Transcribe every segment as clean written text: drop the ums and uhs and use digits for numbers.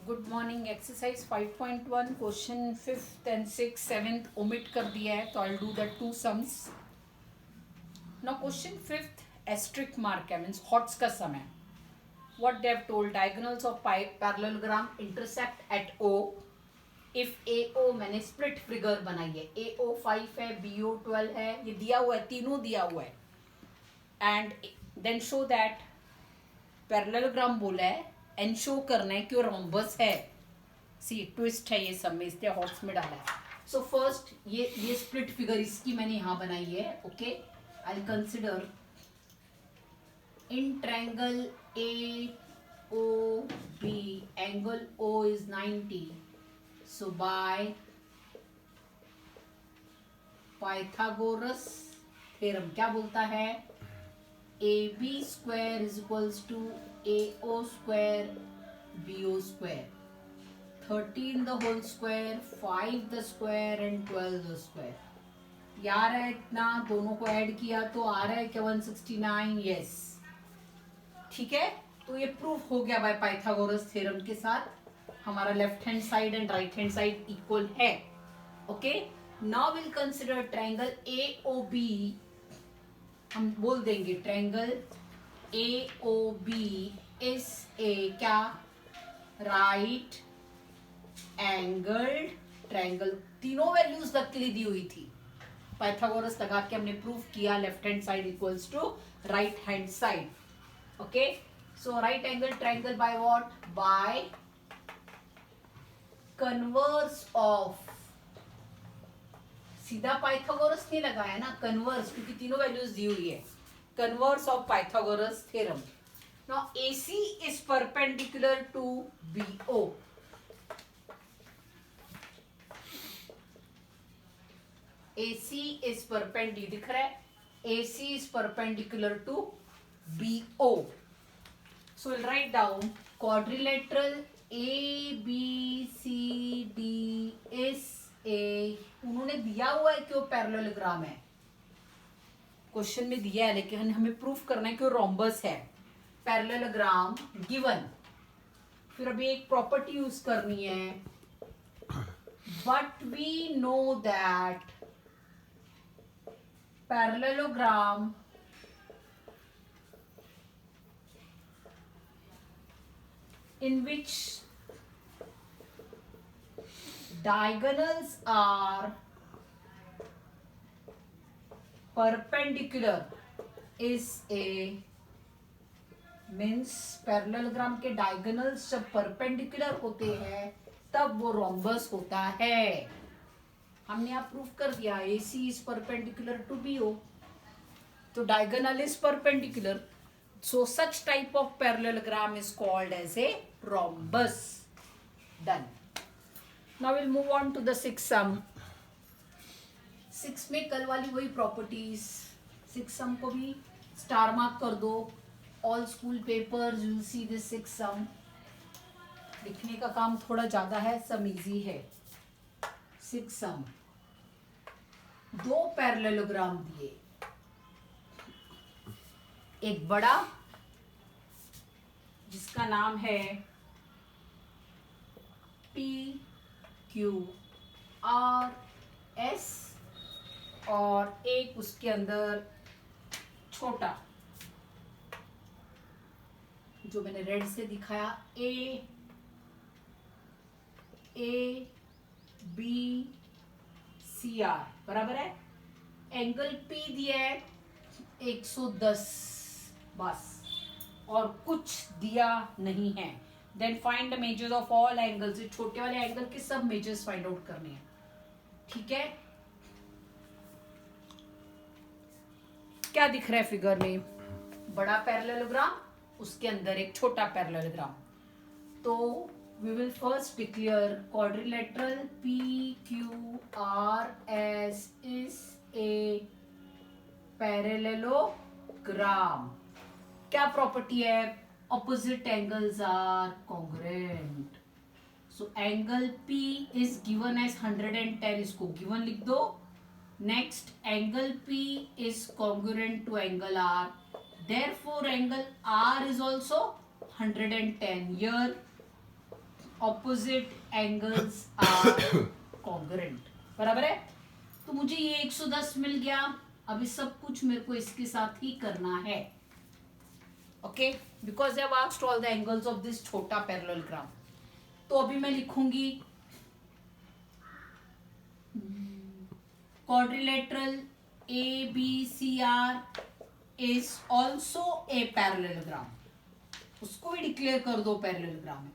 Good morning. Exercise 5.1 question 5th and 6th 7th omit कर दिया है, तो I do that two sums. Now question 5th asterisk mark है, means HOTS का समय। What they have told, diagonals of parallelogram intersect at O if A O, मैंने split figure बनाई है। ए ओ 5 है, बी ओ 12 है, ये दिया हुआ है, तीनों दिया हुआ है। And then show that parallelogram बोला है, एंड शो करना है कि वो रोम्बस है। सी ट्विस्ट है ये सब में, इसलिए हॉट्स में डाला है। सो फर्स्ट ये स्प्लिट फिगर इसकी मैंने यहां बनाई है। Okay, I consider in triangle A O B angle O is 90, so by Pythagoras theorem क्या बोलता है, A B square is equals to A O square B O square, 13 the whole square, 5 the square and 12 the square। यार है इतना, दोनों को add किया तो आ रहा है क्या 169। यस, ठीक है। तो ये प्रूफ हो गया बाय पाइथागोरस थ्योरम के साथ। हमारा left hand side and right hand side equal है। Okay, now will consider triangle A O B. हम बोल देंगे triangle A O B is a क्या, राइट एंगल्ड ट्रायंगल। तीनों वैल्यूज लकीली दी हुई थी, पाइथागोरस लगा के हमने प्रूफ किया left hand side equals to right hand side. Okay, so right angle triangle by what, by converse of, सीधा पाइथागोरस नहीं लगाया ना, कन्वर्स, क्योंकि तीनों वैल्यूज दी हुई है। Converse of Pythagoras theorem. Now AC is perpendicular to BO। AC is perpendicular, दिख रहा है, AC is perpendicular to BO। So we'll write down quadrilateral ABCD is a, उन्होंने दिया हुआ है कि वो पैरेललोग्राम है, क्वेश्चन में दिया है, लेकिन हमें प्रूफ करना है कि वो रोम्बस है। पैरेललोग्राम गिवन, फिर अभी एक प्रॉपर्टी यूज करनी है, but we know that parallelogram in which diagonals are perpendicular is a, means parallelogram के डायगोनल्स जब परपेंडिकुलर होते हैं तब वो रोम्बस होता है। हमने यहाँ प्रूफ कर दिया AC is perpendicular to BO, तो diagonal is perpendicular, so such type of parallelogram is called as a rhombus. Done. Now will move on to the 6th sum. 6 में कल वाली वही प्रॉपर्टीज, 6th सम को भी स्टार मार्क कर दो। All school papers you will see this 6th सम। लिखने का काम थोड़ा ज्यादा है, सम इजी है। 6th सम, दो पैरेललोग्राम दिए, एक बड़ा जिसका नाम है PQRS, और एक उसके अंदर छोटा जो मैंने रेड से दिखाया, ABCR बराबर है। एंगल P दिया है 110 बस, और कुछ दिया नहीं है। Then find the measures of all angles, छोटे वाले एंगल के सब मेजर्स फाइंड आउट करने हैं। ठीक है, क्या दिख रहा है फिगर में, बड़ा पैरेललोग्राम, उसके अंदर एक छोटा पैरेललोग्राम। तो we will first declare quadrilateral PQRS is a parallelogram। क्या प्रॉपर्टी है, opposite angles are congruent, so angle P is given as 110, इसको given लिख दो। next angle P is congruent to angle R, therefore angle R is also 110. Here opposite angles are congruent. बराबर है. तो मुझे ये 110 मिल गया. अभी सब कुछ मेरे को इसके साथ ही करना है. Okay, because I have asked all the angles of this छोटा पैरेललोग्राम. तो अभी मैं लिखूंगी quadrilateral ABCR is also a parallelogram. उसको भी डिक्लेयर कर दो parallelogram है.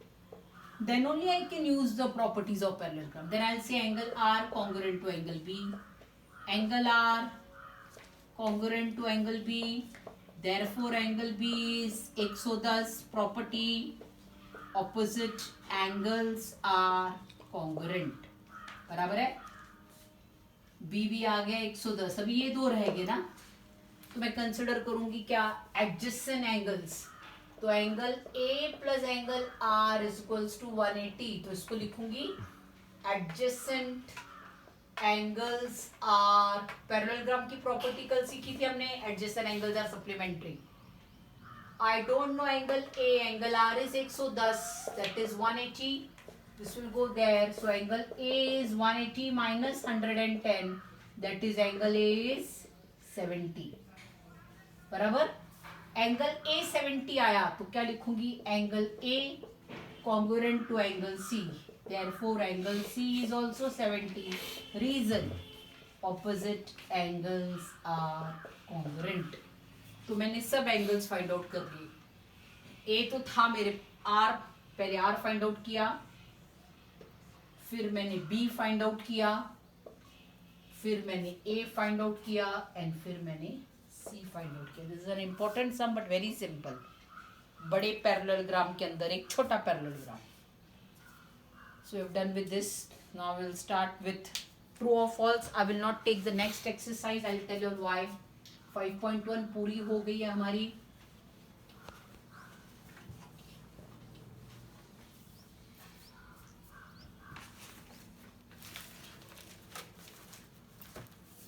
Then only I can use the properties of parallelogram. Then I'll say angle R congruent to angle B. Angle R congruent to angle B. Therefore angle B is 110. Property opposite angles are congruent. बराबर है. B भी आ गया 110. अभी ये दो रहेंगे ना, तो मैं कंसिडर करूंगी क्या, एडजेसेंट एंगल्स. तो angle A plus angle R is equals to 180. तो इसको लिखूंगी एडजेसेंट एंगल्स आर. पैरेललोग्राम की प्रॉपर्टी कल सीखी थी हमने, adjacent angles are supplementary. I don't know angle A. Angle R is 110, that is 180. This will go there. So angle A is 180 minus 110. That is angle A is 70. बराबर. Angle A 70 आया तो क्या लिखूंगी, angle A congruent to angle C. Therefore angle C is also 70. Reason opposite angles are congruent. तो मैंने सब angles find out कर दिए. A तो था मेरे, R पहले R फाइंड आउट किया, फिर मैंने B फाइंड आउट किया, फिर मैंने A फाइंड आउट किया एंड फिर मैंने C फाइंड आउट किया. This is an important sum but very simple. बड़े पैरेललोग्राम के अंदर एक छोटा parallelogram. So we have done with this. Now we will start with true और false. I will not take the next exercise. I will tell you why. 5.1 पूरी हो गई है हमारी.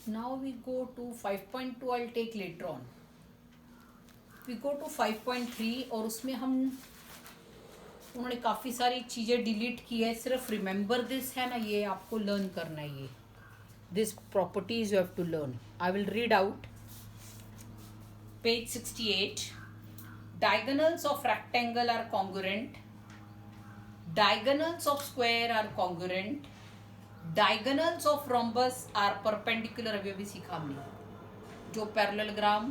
Now we go to 5.2. I'll take later on. We go to 5.3 और उसमें हम, उन्होंने काफ़ी सारी चीज़ें डिलीट की है. सिर्फ रिमेंबर दिस है ना, ये आपको लर्न करना है. ये this properties you have to learn. I will read out page 68. Diagonals of rectangle are congruent. Diagonals of square are congruent. Diagonals of rhombus are perpendicular. अभी सीखा हमने, जो पैरेललोग्राम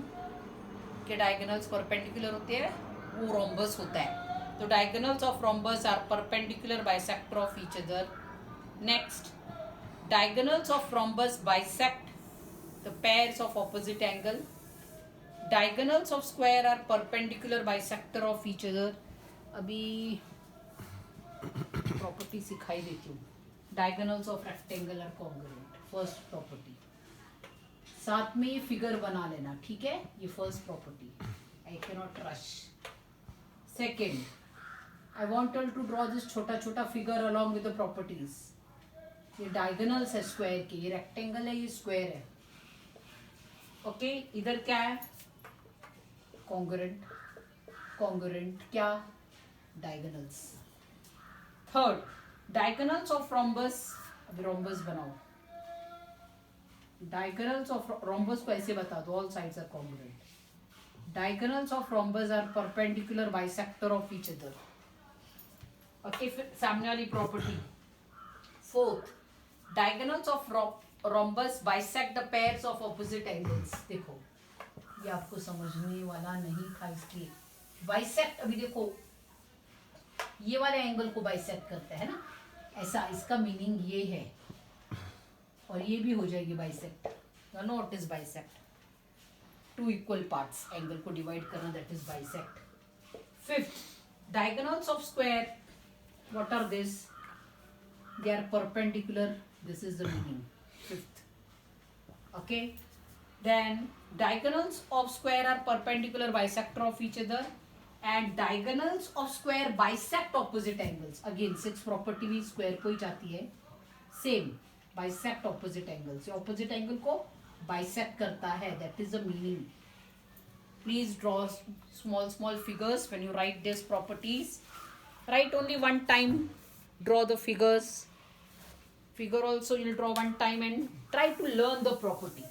के डायगोनल्स परपेंडिकुलर होते हैं वो रोम्बस होता है. तो diagonals of rhombus are perpendicular bisector of each other. Next, diagonals of rhombus bisect the pairs of opposite angle. Diagonals of square are perpendicular bisector of each other. अभी property सिखाई देती हूँ. Diagonals of rectangle are congruent, first property. साथ में ये figure बना लेना, ठीक है. ये first property. I can not rush. Second, I want to draw this छोटा छोटा figure along with the properties. ये डायगोनल्स है स्क्वायर के. ये रेक्टेंगल है, ये स्क्वायर है. ओके, इधर क्या है, कॉन्ग्रुएंट. कॉन्ग्रुएंट क्या, diagonals. Third, diagonals of rhombus. अभी रोम्बस बनाओ. डायगोनल्स ऑफ रोम्बस को ऐसे बता दो, all sides are congruent. Diagonals of rhombus are perpendicular bisector of each other. Okay, फिर सामने वाली property. Fourth, diagonals of rhombus bisect the pairs of opposite angles. देखो ये आपको समझने वाला नहीं था इसलिए. बाइसेक्ट, अभी देखो ये वाले एंगल को बाइसेक्ट करते हैं ना, ऐसा. इसका मीनिंग ये है, और ये भी हो जाएगी bisect. No, it is bisect. Two equal parts angle को डिवाइड करना, that is bisect. Fifth, diagonals of square, what are this, they are perpendicular. This is the meaning. Fifth. Okay, then diagonals of square are perpendicular bisector of each other and diagonals of square bisect opposite angles. Again sixth property भी square को ही जाती है. Same, bisect opposite angles. ये opposite angle को bisect करता है, that is the meaning. please draw small figures when you write these properties. Write only one time, draw the figures. Figure also you'll draw one time and try to learn the property.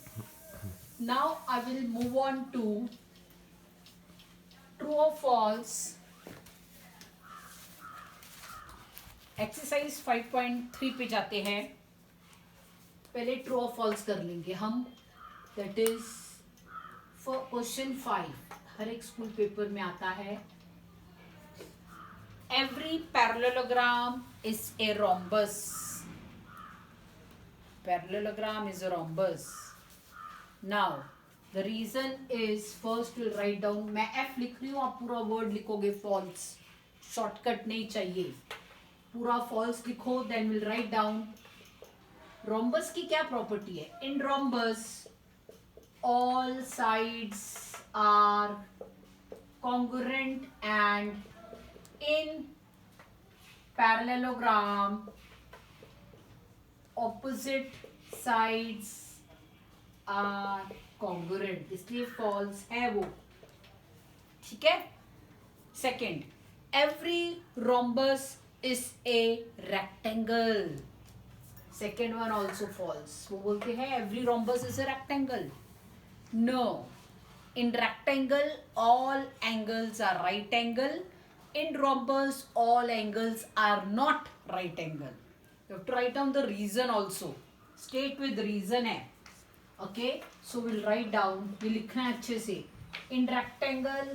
Now I will move on to true or false. Exercise 5.3 पे जाते हैं. पहले true और false कर लेंगे हम. That is for question 5. हर एक स्कूल पेपर में आता है. Every parallelogram is a rhombus. Parallelogram is a rhombus. Now the reason is, first will write down. मैं एफ लिख रही हूँ, आप पूरा वर्ड लिखोगे फॉल्स. शॉर्टकट नहीं चाहिए, पूरा फॉल्स लिखो. Then will write down. Rhombus की क्या प्रॉपर्टी है? In rhombus all sides are congruent and in parallelogram opposite sides are congruent. इसलिए फॉल्स है वो. ठीक है. Second, every rhombus is a rectangle. Second one also false. वो बोलते हैं every rhombus is a rectangle. No. In rectangle all angles are right angle. In rhombus all angles are not right angle. You have to write down the reason also. State with reason है. Okay. So we'll write down. ये लिखना है अच्छे से. In rectangle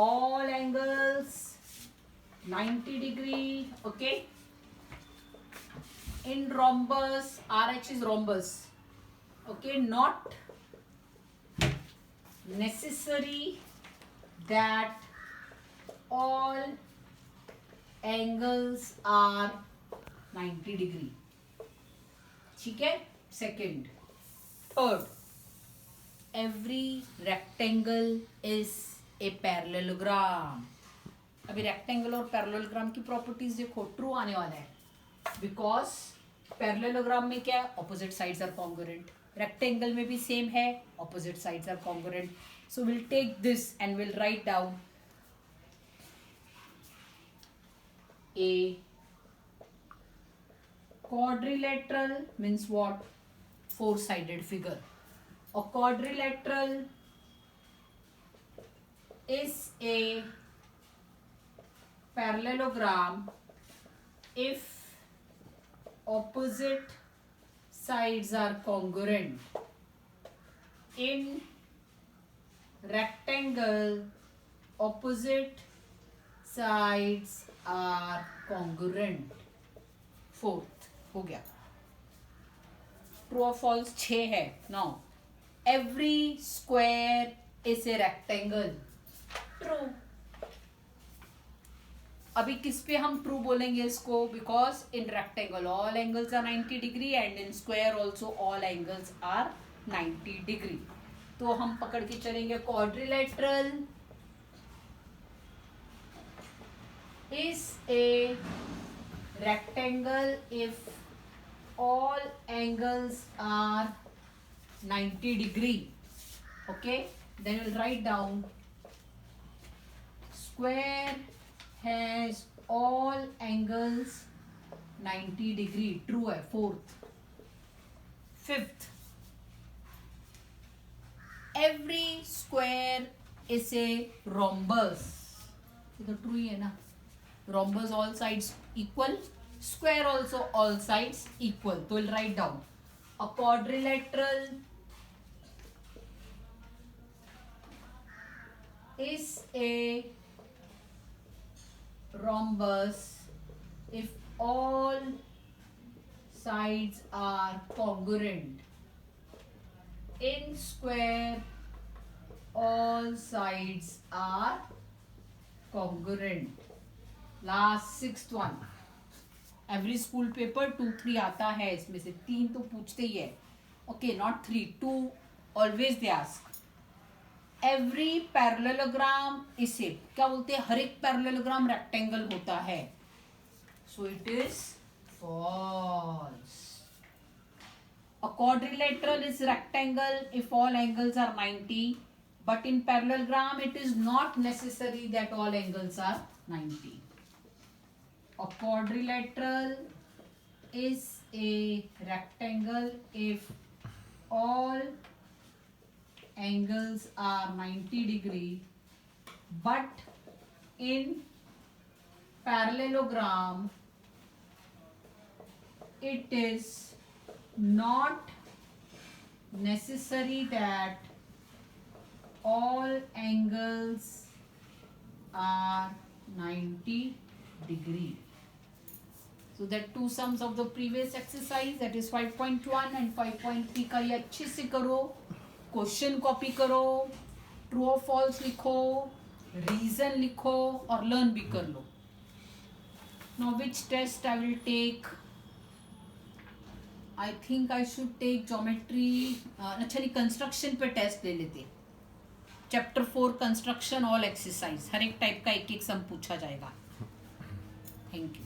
all angles 90 degree. Okay. In rhombus, RH is rhombus. Okay. Not necessary that all angles are 90 degree. ठीक है. Second. Third, every rectangle is a parallelogram. अभी rectangle और parallelogram की प्रॉपर्टीज देखो. ट्रू आने वाला है, बिकॉज पैरेललोग्राम में क्या है? Opposite sides are congruent. Rectangle में भी सेम है, opposite sides are congruent. So will take this and will write down a quadrilateral means what? Four-sided figure. A quadrilateral is a parallelogram if opposite sides are congruent. In rectangle opposite sides are congruent. Fourth हो गया. True और false 6 है. Now every square is a rectangle. True. अभी किस पे हम true बोलेंगे इसको? Because in rectangle all angles are 90 degree and in square also all angles are 90 degree. तो हम पकड़ के चलेंगे. Quadrilateral is a rectangle if all angles are 90 degree. Okay, then we'll write down square has all angles 90 degree. True है. Fourth. Fifth, every square is a rhombus. ये तो true ही है ना. Rhombus all sides equal, square also all sides equal. So we'll write down a quadrilateral is a rhombus if all sides are congruent. In square all sides are congruent. Last sixth one. Every school paper 2-3 आता है, इसमें से 3 तो पूछते ही है. Okay, not 3, 2 always they ask. Every parallelogram इसे क्या बोलते हैं? हर एक पैरेललोग्राम रेक्टेंगल होता है. So it is false. A quadrilateral is rectangle if all angles are 90. but in parallelogram it is not necessary that all angles are 90. A quadrilateral is a rectangle if all angles are 90 degree, but in parallelogram it is not necessary that all angles are 90 degree. So that two sums of the previous exercise, that is 5.1 and 5.3 का ये अच्छे से करो, question copy करो, true और false लिखो, reason लिखो और लर्न भी कर लो. Now which test I will take? I think I should take geometry. अच्छा नहीं, कंस्ट्रक्शन पे टेस्ट ले लेते. चैप्टर 4 कंस्ट्रक्शन ऑल एक्सरसाइज, हर एक टाइप का एक एक सम पूछा जाएगा. Thank you.